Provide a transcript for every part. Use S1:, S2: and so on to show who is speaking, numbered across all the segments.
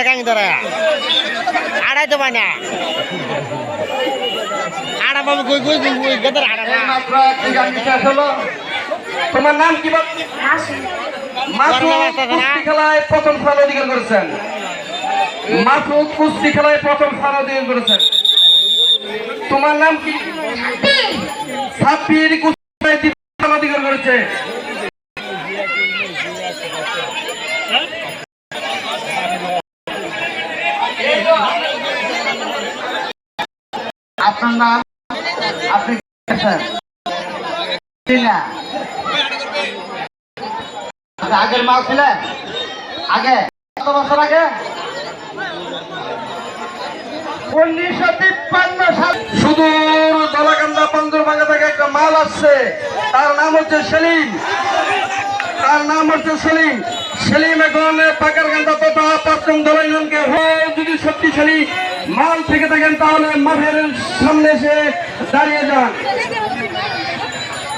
S1: গাঙ্গি ধরে আড়াই তো পায় না আড়া বাবু কই কই কই গেদার আড়া না
S2: মাত্র একটি গাঙ্গি শেষ হলো। তোমার নাম কি বল? মাসুদ কুস্তি খেলায় প্রথম স্থান অধিকার করেছেন। মাসুদ কুস্তি খেলায় প্রথম স্থান অধিকার করেছেন। তোমার নাম কি? সাব্বির কুস্তি খেলায় দ্বিতীয় স্থান অধিকার করেছে। আপনার নাম? আপনি আগের মাল ছিলেন? আগে কত বছর আগে? 1953 সাল। সুদূর দলাকান্দা পাঞ্জরবাঙ্গা থেকে একটা মাল আসছে, তার নাম হচ্ছে সেলিম। সেলিম এখন পাকারকান্দা তথা পশ্চিম দলাইনকে যদি শক্তিশালী মাল থেকে থাকেন তাহলে মাঠের সামনে এসে দাঁড়িয়ে যান।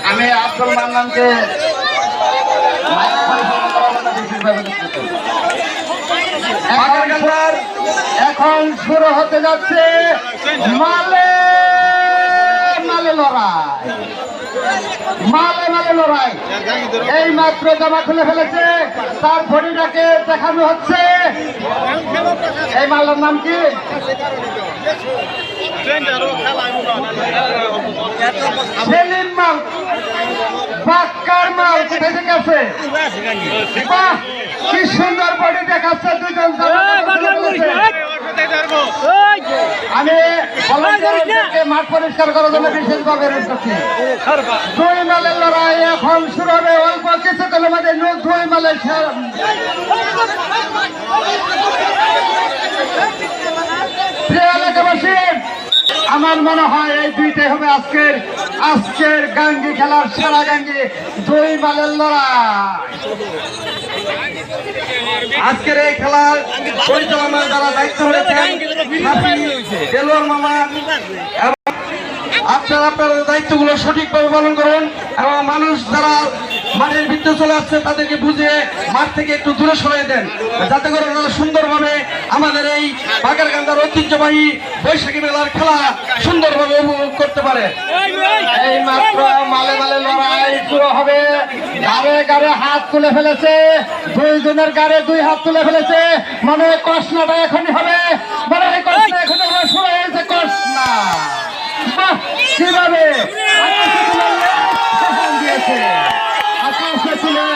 S2: আমি আব্দুল মান্নানকে এখন শুরু হতে যাচ্ছে মালে লড়াই। এই মাত্র জামা খুলে ফেলেছে, তার বডিটাকে দেখানো হচ্ছে। এই মালের নাম কি? সেলিম মাল, বাক্কার মাল। কোথায় থেকে আছে? বাহ, কি সুন্দর বডি দেখাচ্ছে দুজন। আমি মাঠ পরিষ্কার করার জন্য বিশেষভাবে দুই মালের লড়াই এখন শুরু হবে। অল্প কিছুক্ষণের মধ্যে দুই মালের প্রিয় এলাকাবাসী, আমার মনে হয় এই দুইটাই হবে আজকের গাঙ্গি খেলার সেরা গাঙ্গি। দুই মালের লড়াই। আজকের এই খেলার পরিচালনার যারা দায়িত্ব রয়েছেন দেলোয়ার মামা, আপনারা আপনাদের দায়িত্বগুলো সঠিকভাবে পালন করুন এবং মানুষ যারা মাঠের ভিতরে চলে আসছে তাদেরকে বুঝিয়ে মাঠ থেকে একটু দূরে সরিয়ে দেন, যাতে করে তারা সুন্দরভাবে আমাদের এই পাকারকান্দার ঐতিহ্যবাহী বৈশাখী মেলার খেলা সুন্দরভাবে উপভোগ করতে পারে। এই মাত্র মালে লড়াই শুরু হবে। গাড়ে হাত তুলে ফেলেছে, দুইজনের গাড়ে দুই হাত তুলে ফেলেছে। মনে হয় কৃষ্ণটা এখনই হবে, মনে হয় কৃষ্ণ এখনই হবে। শুরু হয়েছে কৃষ্ণ। কিভাবে দিয়েছে আকাশে তুলে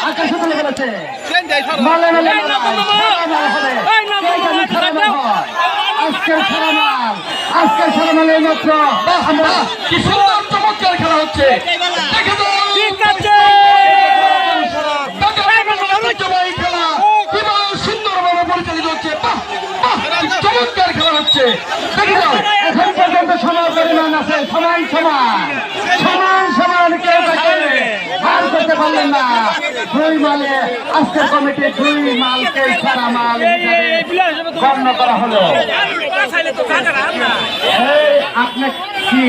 S2: আকাশে তুলে ফেলেছে। আজকের সারা মালের মাত্র কি সুন্দর চমৎকার খেলা হচ্ছে। চমৎকার খেলা হচ্ছে। এখন পর্যন্ত সমান পরিমাণ আছে, সমান কেউ হার করতে পারলেন না। দুই মালে আজকের কমিটি দুই মালকে সারা মাল গণ্য করা হলো। আপনি কি